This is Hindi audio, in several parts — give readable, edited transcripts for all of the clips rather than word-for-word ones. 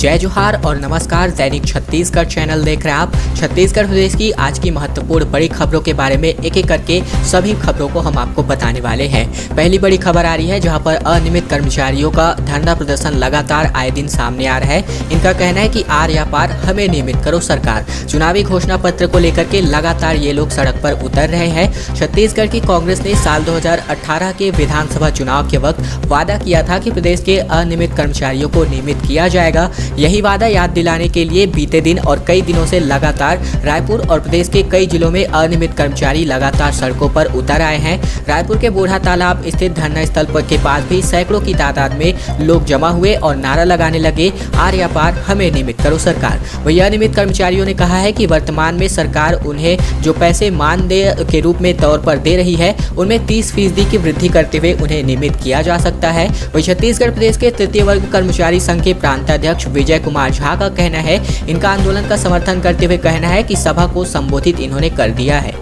जय जोहार और नमस्कार। दैनिक छत्तीसगढ़ चैनल देख रहे हैं आप। छत्तीसगढ़ प्रदेश की आज की महत्वपूर्ण बड़ी खबरों के बारे में एक एक करके सभी खबरों को हम आपको बताने वाले हैं। पहली बड़ी खबर आ रही है जहां पर अनियमित कर्मचारियों का धरना प्रदर्शन लगातार आए दिन सामने आ रहा है। इनका कहना है कि आर या पार हमें नियमित करो सरकार। चुनावी घोषणा पत्र को लेकर के लगातार ये लोग सड़क पर उतर रहे हैं। छत्तीसगढ़ की कांग्रेस ने साल 2018 के विधानसभा चुनाव के वक्त वादा किया था कि प्रदेश के अनियमित कर्मचारियों को नियमित किया जाएगा। यही वादा याद दिलाने के लिए बीते दिन और कई दिनों से लगातार रायपुर और प्रदेश के कई जिलों में अनियमित कर्मचारी लगातार सड़कों पर उतर आए हैं। रायपुर के बूढ़ा तालाब स्थित धरना स्थल पर के पास भी सैकड़ों की तादाद में लोग जमा हुए और नारा लगाने लगे, आर या पार हमें नियमित करो सरकार। वही अनियमित कर्मचारियों ने कहा है कि वर्तमान में सरकार उन्हें जो पैसे मानदेय के रूप में तौर पर दे रही है उनमें 30% की वृद्धि करते हुए उन्हें नियमित किया जा सकता है। वही छत्तीसगढ़ प्रदेश के तृतीय वर्ग कर्मचारी संघ के प्रांताध्यक्ष विजय कुमार झा का कहना है, इनका आंदोलन का समर्थन करते हुए कहना है कि सभा को संबोधित इन्होंने कर दिया है।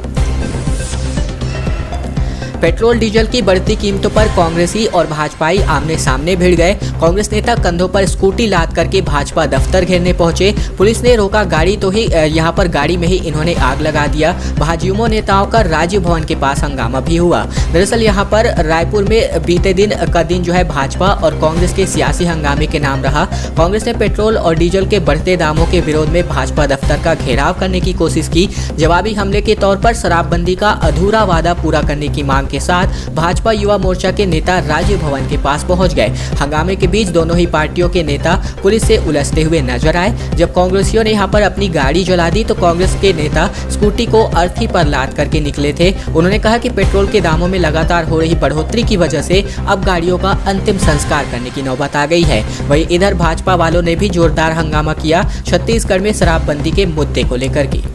पेट्रोल डीजल की बढ़ती कीमतों पर कांग्रेसी और भाजपाई आमने सामने भिड़ गए। कांग्रेस नेता कंधों पर स्कूटी लाद करके भाजपा दफ्तर घेरने पहुंचे। पुलिस ने रोका गाड़ी तो ही यहां पर गाड़ी में ही इन्होंने आग लगा दिया। भाजयुमो नेताओं का राज्य भवन के पास हंगामा भी हुआ। दरअसल यहां पर रायपुर में बीते दिन का दिन जो है भाजपा और कांग्रेस के सियासी हंगामे के नाम रहा। कांग्रेस ने पेट्रोल और डीजल के बढ़ते दामों के विरोध में भाजपा दफ्तर का घेराव करने की कोशिश की। जवाबी हमले के तौर पर शराबबंदी का अधूरा वादा पूरा करने की मांग के साथ भाजपा युवा मोर्चा के नेता राज्य भवन के पास पहुंच गए। हंगामे के बीच दोनों ही पार्टियों के नेता पुलिस से उलझते हुए नजर आए। जब कांग्रेसियों ने यहां पर अपनी गाड़ी जला दी तो कांग्रेस के नेता स्कूटी को अर्थी पर लाद करके निकले थे। उन्होंने कहा कि पेट्रोल के दामों में लगातार हो रही बढ़ोतरी की वजह से अब गाड़ियों का अंतिम संस्कार करने की नौबत आ गई है। वहीं इधर भाजपा वालों ने भी जोरदार हंगामा किया छत्तीसगढ़ में शराबबंदी के मुद्दे को लेकर के।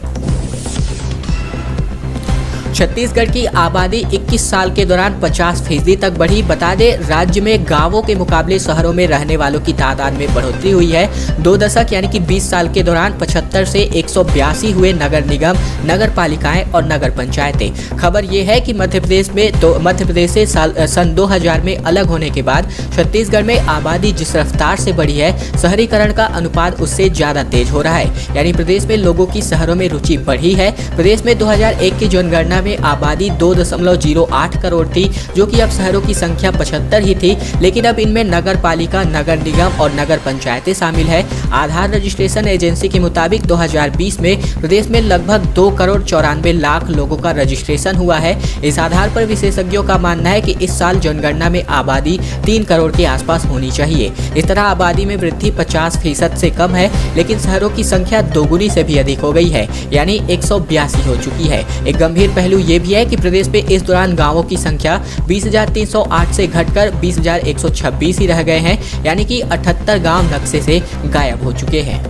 छत्तीसगढ़ की आबादी 21 साल के दौरान 50% तक बढ़ी। बता दें राज्य में गांवों के मुकाबले शहरों में रहने वालों की तादाद में बढ़ोतरी हुई है। 2 दशक यानी कि 20 साल के दौरान 75 से 182 हुए नगर निगम, नगर पालिकाएं और नगर पंचायतें। खबर यह है कि मध्य प्रदेश से सन 2000 में अलग होने के बाद छत्तीसगढ़ में आबादी जिस रफ्तार से बढ़ी है, शहरीकरण का अनुपात उससे ज्यादा तेज हो रहा है। यानी प्रदेश में लोगों की शहरों में रुचि बढ़ी है। प्रदेश में 2001 की जनगणना में आबादी 2.08 करोड़ थी, जो कि अब शहरों की संख्या 75 ही थी। लेकिन अब इनमें नगर पालिका, नगर निगम और नगर पंचायतें शामिल है। आधार रजिस्ट्रेशन एजेंसी के मुताबिक 2020 में प्रदेश में लगभग 2 करोड़ 94 लाख लोगों का रजिस्ट्रेशन हुआ है। इस आधार पर विशेषज्ञों का मानना है कि इस साल जनगणना में आबादी 3 करोड़ के आसपास होनी चाहिए। इस तरह आबादी में वृद्धि 50% से कम है, लेकिन शहरों की संख्या दोगुनी से भी अधिक हो गई है, यानी 182 हो चुकी है। एक गंभीर पहलू ये भी है कि प्रदेश में इस दौरान गांवों की संख्या 20,308 से घटकर 20,126 ही रह गए हैं, यानी कि 78 गांव नक्शे से गायब हो चुके हैं।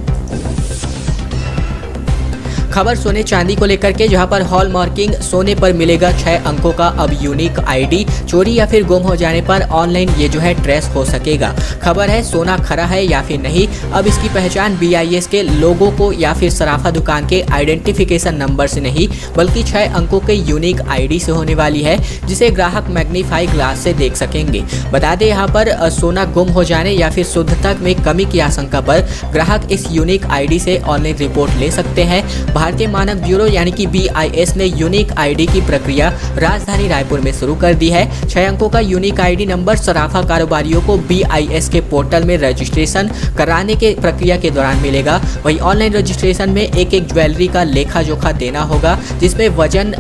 खबर सोने चांदी को लेकर के, जहां पर हॉलमार्किंग सोने पर मिलेगा 6 अंकों का अब यूनिक आईडी। चोरी या फिर गुम हो जाने पर ऑनलाइन ये जो है ट्रेस हो सकेगा। खबर है सोना खरा है या फिर नहीं, अब इसकी पहचान BIS के लोगों को या फिर सराफा दुकान के आइडेंटिफिकेशन नंबर से नहीं बल्कि 6 अंकों के यूनिक आईडी से होने वाली है, जिसे ग्राहक मैग्नीफाई ग्लास से देख सकेंगे। बता दें यहाँ पर सोना गुम हो जाने या फिर शुद्धता में कमी की आशंका पर ग्राहक इस यूनिक आईडी से ऑनलाइन रिपोर्ट ले सकते हैं। भारतीय मानक ब्यूरो यानी कि BIS ने यूनिक आईडी की प्रक्रिया राजधानी रायपुर में शुरू कर दी है। 6 अंकों का यूनिक आईडी नंबर सराफा कारोबारियों को BIS के पोर्टल में रजिस्ट्रेशन कराने के प्रक्रिया के दौरान मिलेगा। वहीं ऑनलाइन रजिस्ट्रेशन में एक ज्वेलरी का लेखा जोखा देना होगा, जिसमें वजन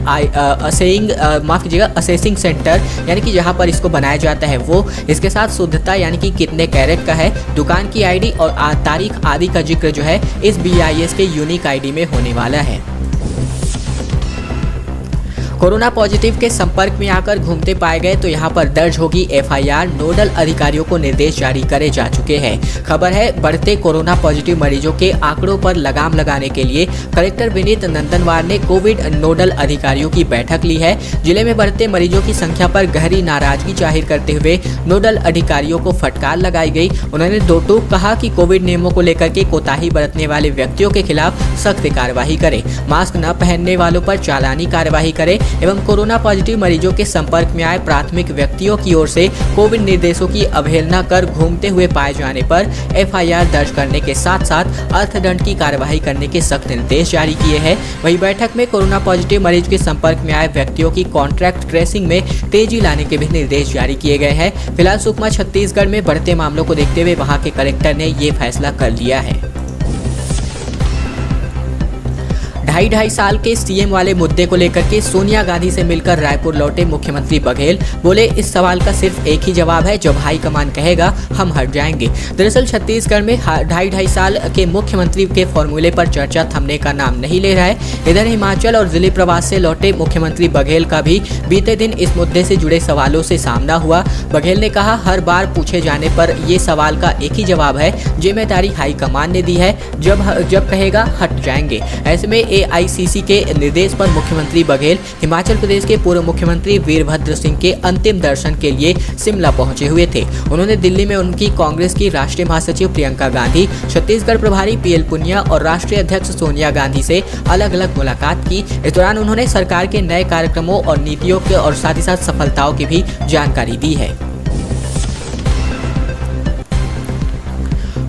असेसिंग सेंटर यानी कि जहां पर इसको बनाया जाता है वो, इसके साथ शुद्धता यानी कि कितने कैरेट का है, दुकान की आईडी और तारीख आदि का जिक्र जो है इस BIS के यूनिक आईडी में होने वाला है। कोरोना पॉजिटिव के संपर्क में आकर घूमते पाए गए तो यहां पर दर्ज होगी FIR। नोडल अधिकारियों को निर्देश जारी करे जा चुके हैं। खबर है बढ़ते कोरोना पॉजिटिव मरीजों के आंकड़ों पर लगाम लगाने के लिए कलेक्टर विनीत नंदनवार ने कोविड नोडल अधिकारियों की बैठक ली है। जिले में बढ़ते मरीजों की संख्या पर गहरी नाराजगी जाहिर करते हुए नोडल अधिकारियों को फटकार लगाई गई। उन्होंने दो टूक कहा कि कोविड नियमों को लेकर के कोताही बरतने वाले व्यक्तियों के खिलाफ सख्त कार्रवाई करे, मास्क न पहनने वालों पर चालानी कार्रवाई करे एवं कोरोना पॉजिटिव मरीजों के संपर्क में आए प्राथमिक व्यक्तियों की ओर से कोविड निर्देशों की अवहेलना कर घूमते हुए पाए जाने पर FIR दर्ज करने के साथ साथ अर्थदंड की कार्यवाही करने के सख्त निर्देश जारी किए हैं। वहीं बैठक में कोरोना पॉजिटिव मरीज के संपर्क में आए व्यक्तियों की कॉन्ट्रैक्ट ट्रेसिंग में तेजी लाने के भी निर्देश जारी किए गए हैं। फिलहाल सुकमा छत्तीसगढ़ में बढ़ते मामलों को देखते हुए वहां के कलेक्टर ने ये फैसला कर लिया है। 2.5 साल के सीएम वाले मुद्दे को लेकर के सोनिया गांधी से मिलकर रायपुर लौटे मुख्यमंत्री बघेल बोले, इस सवाल का सिर्फ एक ही जवाब है, जब हाईकमान कहेगा हम हट जाएंगे। दरअसल छत्तीसगढ़ में 2.5 साल के मुख्यमंत्री के फॉर्मूले पर चर्चा थमने का नाम नहीं ले रहा है। इधर हिमाचल और जिले प्रवास से लौटे मुख्यमंत्री बघेल का भी बीते दिन इस मुद्दे से जुड़े सवालों से सामना हुआ। बघेल ने कहा, हर बार पूछे जाने पर ये सवाल का एक ही जवाब है, जिम्मेदारी हाईकमान ने दी है, जब कहेगा हट जाएंगे। ऐसे में AICC के निर्देश पर मुख्यमंत्री बघेल हिमाचल प्रदेश के पूर्व मुख्यमंत्री वीरभद्र सिंह के अंतिम दर्शन के लिए शिमला पहुंचे हुए थे। उन्होंने दिल्ली में उनकी कांग्रेस की राष्ट्रीय महासचिव प्रियंका गांधी, छत्तीसगढ़ प्रभारी PL पुनिया और राष्ट्रीय अध्यक्ष सोनिया गांधी से अलग अलग मुलाकात की। इस दौरान उन्होंने सरकार के नए कार्यक्रमों और नीतियों के और साथ ही साथ सफलताओं की भी जानकारी दी है।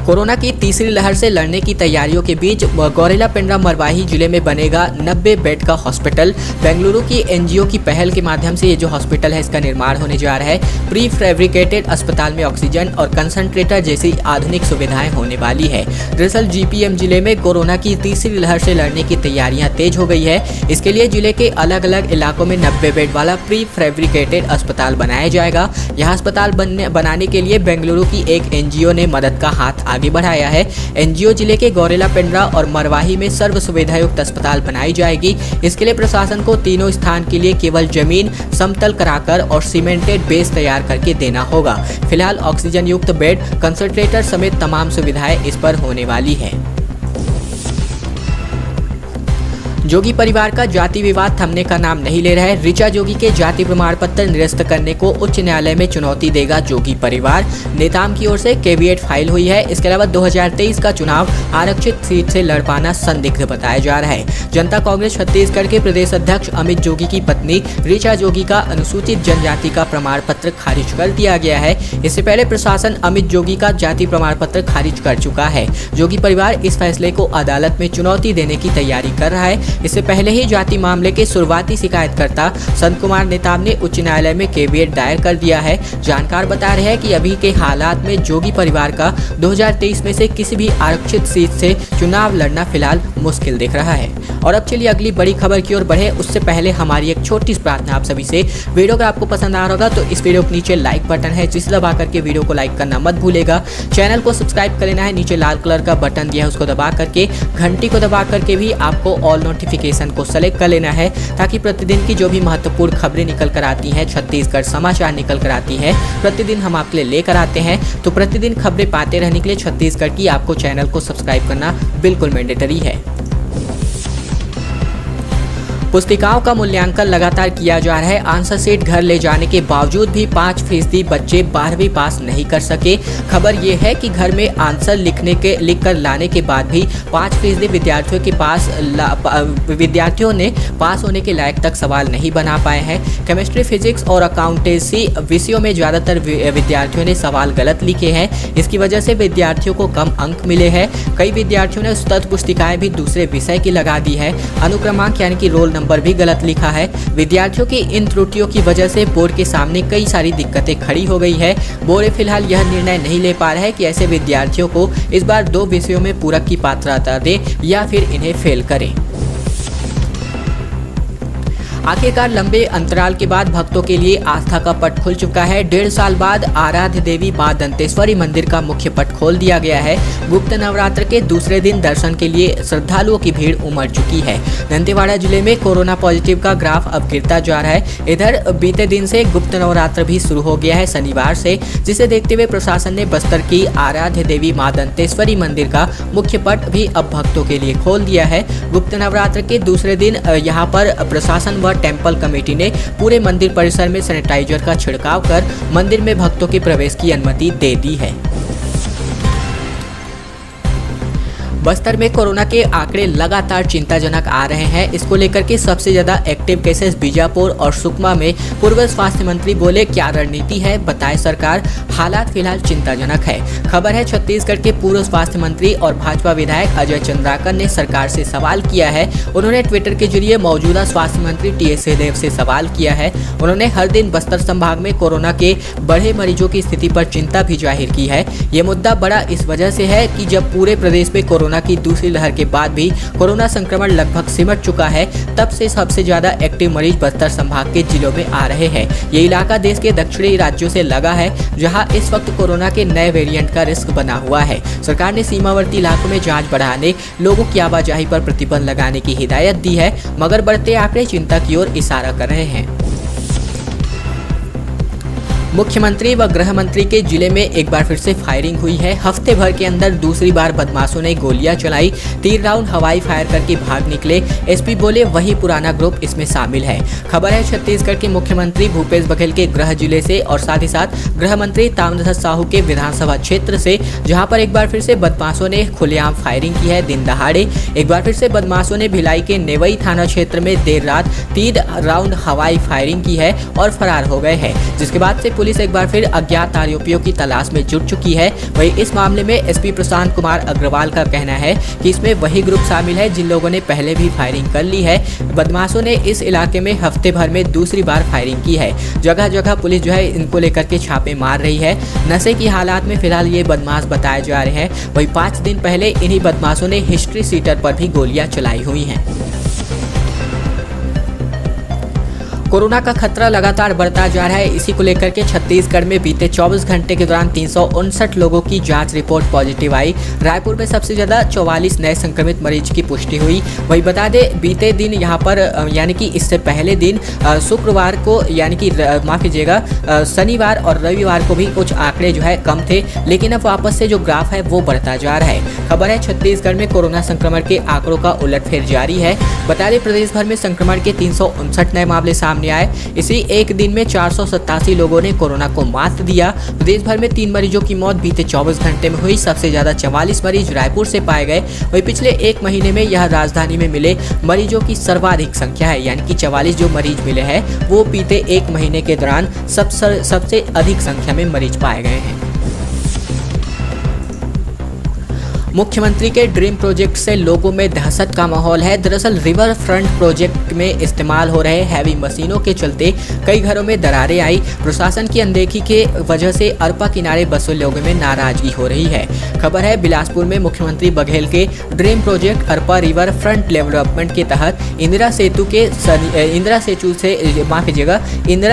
कोरोना की तीसरी लहर से लड़ने की तैयारियों के बीच गौरेला पेंड्रा मरवाही जिले में बनेगा 90 बेड का हॉस्पिटल। बेंगलुरु की NGO की पहल के माध्यम से ये जो हॉस्पिटल है इसका निर्माण होने जा रहा है। प्री फैब्रिकेटेड अस्पताल में ऑक्सीजन और कंसंट्रेटर जैसी आधुनिक सुविधाएं होने वाली है। दरअसल GPM जिले में कोरोना की तीसरी लहर से लड़ने की तैयारियां तेज हो गई है। इसके लिए जिले के अलग अलग इलाकों में 90 बेड वाला प्री फैब्रिकेटेड अस्पताल बनाया जाएगा। यह अस्पताल बनाने के लिए बेंगलुरु की एक NGO ने मदद का हाथ आगे बढ़ाया है। NGO जिले के गौरेला पेंड्रा और मरवाही में सर्व सुविधायुक्त अस्पताल बनाई जाएगी। इसके लिए प्रशासन को तीनों स्थान के लिए केवल जमीन समतल कराकर और सीमेंटेड बेस तैयार करके देना होगा। फिलहाल ऑक्सीजन युक्त बेड, कंसंट्रेटर समेत तमाम सुविधाएं इस पर होने वाली है। जोगी परिवार का जाति विवाद थमने का नाम नहीं ले रहा है। ऋचा जोगी के जाति प्रमाण पत्र निरस्त करने को उच्च न्यायालय में चुनौती देगा जोगी परिवार। नेताम की ओर से कैविएट फाइल हुई है। इसके अलावा 2023 का चुनाव आरक्षित सीट से लड़ पाना संदिग्ध बताया जा रहा है। जनता कांग्रेस छत्तीसगढ़ के प्रदेश अध्यक्ष अमित जोगी की पत्नी ऋचा जोगी का अनुसूचित जनजाति का प्रमाण पत्र खारिज कर दिया गया है। इससे पहले प्रशासन अमित जोगी का जाति प्रमाण पत्र खारिज कर चुका है। जोगी परिवार इस फैसले को अदालत में चुनौती देने की तैयारी कर रहा है। इससे पहले ही जाति मामले के शुरुआती शिकायतकर्ता संत कुमार नेताम ने उच्च न्यायालय में कैविएट दायर कर दिया है। जानकार बता रहे हैं कि अभी के हालात में जोगी परिवार का 2023 में से किसी भी आरक्षित सीट से चुनाव लड़ना फिलहाल मुश्किल दिख रहा है। और अब चलिए अगली बड़ी खबर की ओर बढ़े, उससे पहले हमारी एक छोटी सी प्रार्थना आप सभी से। वीडियो अगर आपको पसंद आ रहा होगा तो इस वीडियो के नीचे लाइक बटन है, जिसे दबा करके वीडियो को लाइक करना मत भूलेगा। चैनल को सब्सक्राइब कर लेना है, नीचे लाल कलर का बटन दिया है उसको दबा करके, घंटी को दबा करके भी आपको ऑल नोटिफिकेशन को सेलेक्ट कर लेना है, ताकि प्रतिदिन की जो भी महत्वपूर्ण खबरें निकल कर आती हैं, छत्तीसगढ़ समाचार निकल कर आती है, प्रतिदिन हम आपके लिए लेकर आते हैं। तो प्रतिदिन खबरें पाते रहने के लिए छत्तीसगढ़ की आपको चैनल को सब्सक्राइब करना बिल्कुल मैंडेटरी है। पुस्तिकाओं का मूल्यांकन लगातार किया जा रहा है। आंसर शीट घर ले जाने के बावजूद भी 5% बच्चे 12वीं पास नहीं कर सके। खबर ये है कि घर में आंसर लिख कर लाने के बाद भी 5% विद्यार्थियों ने पास होने के लायक तक सवाल नहीं बना पाए हैं। केमिस्ट्री, फिजिक्स और अकाउंटेंसी विषयों में ज़्यादातर विद्यार्थियों ने सवाल गलत लिखे हैं। इसकी वजह से विद्यार्थियों को कम अंक मिले हैं। कई विद्यार्थियों ने तथ्य पुस्तिकाएं भी दूसरे विषय की लगा दी है। अनुक्रमांक यानी कि रोल नंबर भी गलत लिखा है। विद्यार्थियों की इन त्रुटियों की वजह से बोर्ड के सामने कई सारी दिक्कतें खड़ी हो गई है। बोर्ड फिलहाल यह निर्णय नहीं ले पा रहा है कि ऐसे विद्यार्थियों को इस बार 2 विषयों में पूरक की पात्रता दे या फिर इन्हें फेल करे। आखिरकार लंबे अंतराल के बाद भक्तों के लिए आस्था का पट खुल चुका है। 1.5 साल बाद आराध्य देवी मां दंतेश्वरी मंदिर का मुख्य पट खोल दिया गया है। गुप्त नवरात्र के दूसरे दिन दर्शन के लिए श्रद्धालुओं की भीड़ उमड़ चुकी है। दंतेवाड़ा जिले में कोरोना पॉजिटिव का ग्राफ अब गिरता जा रहा है। इधर बीते दिन से गुप्त नवरात्र भी शुरू हो गया है, शनिवार से, जिसे देखते हुए प्रशासन ने बस्तर की आराध्य देवी मां दंतेश्वरी मंदिर का मुख्य पट भी अब भक्तों के लिए खोल दिया है। गुप्त नवरात्र के दूसरे दिन यहाँ पर प्रशासन व टेम्पल कमेटी ने पूरे मंदिर परिसर में सैनिटाइजर का छिड़काव कर मंदिर में भक्तों के प्रवेश की अनुमति दे दी है। बस्तर में कोरोना के आंकड़े लगातार चिंताजनक आ रहे हैं। इसको लेकर के सबसे ज्यादा एक्टिव केसेस बीजापुर और सुकमा में। पूर्व स्वास्थ्य मंत्री बोले, क्या रणनीति है बताए सरकार, हालात फिलहाल चिंताजनक है। खबर है छत्तीसगढ़ के पूर्व स्वास्थ्य मंत्री और भाजपा विधायक अजय चंद्राकर ने सरकार से सवाल किया है। उन्होंने ट्विटर के जरिए मौजूदा स्वास्थ्य मंत्री टी.एस. सिंहदेव से सवाल किया है। उन्होंने हर दिन बस्तर संभाग में कोरोना के बढ़े मरीजों की स्थिति पर चिंता भी जाहिर की है। ये मुद्दा बड़ा इस वजह से है कि जब पूरे प्रदेश में कोरोना की दूसरी लहर के बाद भी कोरोना संक्रमण लगभग सिमट चुका है, तब से सबसे ज्यादा एक्टिव मरीज बस्तर संभाग के जिलों में आ रहे हैं। ये इलाका देश के दक्षिणी राज्यों से लगा है, जहां इस वक्त कोरोना के नए वेरिएंट का रिस्क बना हुआ है। सरकार ने सीमावर्ती इलाकों में जांच बढ़ाने, लोगों की आवाजाही पर प्रतिबंध लगाने की हिदायत दी है, मगर बढ़ते आंकड़े चिंता की ओर इशारा कर रहे हैं। मुख्यमंत्री व गृह मंत्री के जिले में एक बार फिर से फायरिंग हुई है। हफ्ते भर के अंदर दूसरी बार बदमाशों ने गोलियां चलाई, 3 राउंड हवाई फायर करके भाग निकले। एसपी बोले, वही पुराना ग्रुप इसमें शामिल है। खबर है छत्तीसगढ़ के मुख्यमंत्री भूपेश बघेल के गृह जिले से और साथ ही साथ गृह मंत्री ताम्रध्वज साहू के विधानसभा क्षेत्र से, जहां पर एक बार फिर से बदमाशों ने खुलेआम फायरिंग की है दिन दहाड़े। एक बार फिर से बदमाशों ने भिलाई के नेवई थाना क्षेत्र में देर रात 3 राउंड हवाई फायरिंग की है और फरार हो गए हैं, जिसके बाद से पुलिस एक बार फिर अज्ञात आरोपियों की तलाश में जुट चुकी है। वहीं इस मामले में एसपी प्रशांत कुमार अग्रवाल का कहना है कि इसमें वही ग्रुप शामिल है जिन लोगों ने पहले भी फायरिंग कर ली है। बदमाशों ने इस इलाके में हफ्ते भर में दूसरी बार फायरिंग की है। जगह जगह पुलिस जो है इनको लेकर के छापे मार रही है। नशे की हालात में फिलहाल ये बदमाश बताए जा रहे हैं। वहीं 5 दिन पहले इन्हीं बदमाशों ने हिस्ट्री सीटर पर भी गोलियां चलाई हुई हैं। कोरोना का खतरा लगातार बढ़ता जा रहा है। इसी को लेकर के छत्तीसगढ़ में बीते 24 घंटे के दौरान 359 लोगों की जांच रिपोर्ट पॉजिटिव आई। रायपुर में सबसे ज्यादा 44 नए संक्रमित मरीज की पुष्टि हुई। वही बता दें, बीते दिन यहां पर यानी कि इससे पहले दिन शुक्रवार को यानी कि माफ कीजिएगा शनिवार और रविवार को भी कुछ आंकड़े जो है कम थे, लेकिन अब वापस से जो ग्राफ है वो बढ़ता जा रहा है। खबर है छत्तीसगढ़ में कोरोना संक्रमण के आंकड़ों का उलटफेर जारी है। बता दें, प्रदेश भर में संक्रमण के 359 नए मामले सामने आए। इसी एक दिन में 487 लोगों ने कोरोना को मात दिया। प्रदेश भर में 3 मरीजों की मौत बीते 24 घंटे में हुई। सबसे ज्यादा 44 मरीज रायपुर से पाए गए। वहीं पिछले एक महीने में यह राजधानी में मिले मरीजों की सर्वाधिक संख्या है, यानी कि 44 जो मरीज मिले हैं वो बीते एक महीने के दौरान सबसे अधिक संख्या में मरीज पाए गए हैं। मुख्यमंत्री के ड्रीम प्रोजेक्ट से लोगों में दहशत का माहौल है। दरअसल रिवर फ्रंट प्रोजेक्ट में इस्तेमाल हो रहे हैवी मशीनों के चलते कई घरों में दरारें आई। प्रशासन की अनदेखी के वजह से अरपा किनारे बसे लोगों में नाराजगी हो रही है। खबर है बिलासपुर में मुख्यमंत्री बघेल के dream project Arpa river front development के तहत इंदिरा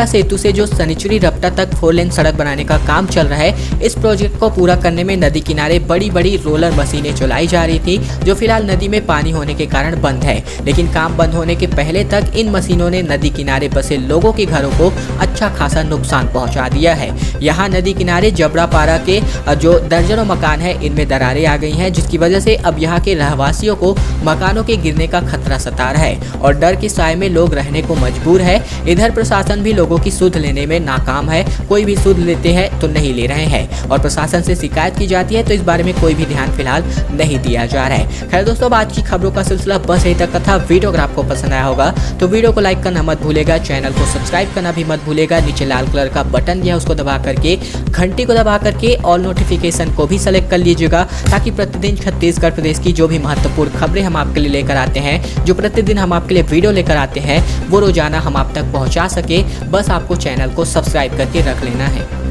सेतु से जो शनिचरी रपटा तक 4 लेन सड़क बनाने का काम चल रहा है। इस प्रोजेक्ट को पूरा करने में नदी किनारे बड़ी बड़ी रोलर मशीनें चलाई जा रही थी, जो फिलहाल नदी में पानी होने के कारण बंद है। लेकिन काम बंद होने के पहले तक इन मशीनों ने नदी किनारे बसे लोगों के घरों को अच्छा खासा नुकसान पहुंचा दिया है। यहाँ नदी किनारे जबरापारा के जो दर्जनों मकान है इनमें दरारें आ गई हैं, जिसकी वजह से अब यहाँ के रहवासियों को मकानों के गिरने का खतरा सता रहा है और डर की साए में लोग रहने को मजबूर है। इधर प्रशासन भी लोगों की सुध लेने में नाकाम है। कोई भी सुध लेते हैं तो नहीं ले रहे हैं और प्रशासन से शिकायत की जाती है तो इस बारे में कोई भी ध्यान फिलहाल नहीं दिया जा रहा है। खैर दोस्तों, आज की खबरों का सिलसिला बस यही तक का था। वीडियो अगर आपको पसंद आया होगा तो वीडियो को लाइक करना मत भूलेगा, चैनल को सब्सक्राइब करना भी मत भूलेगा। नीचे लाल कलर का बटन दिया उसको दबा करके घंटी को दबा करके ऑल नोटिफिकेशन को भी सेलेक्ट कर लीजिएगा, ताकि प्रतिदिन छत्तीसगढ़ प्रदेश की जो भी महत्वपूर्ण खबरें हम आपके लिए लेकर आते हैं, जो प्रतिदिन हम आपके लिए वीडियो लेकर आते हैं, वो रोजाना हम आप तक पहुंचा सके। बस आपको चैनल को सब्सक्राइब करके रख लेना है।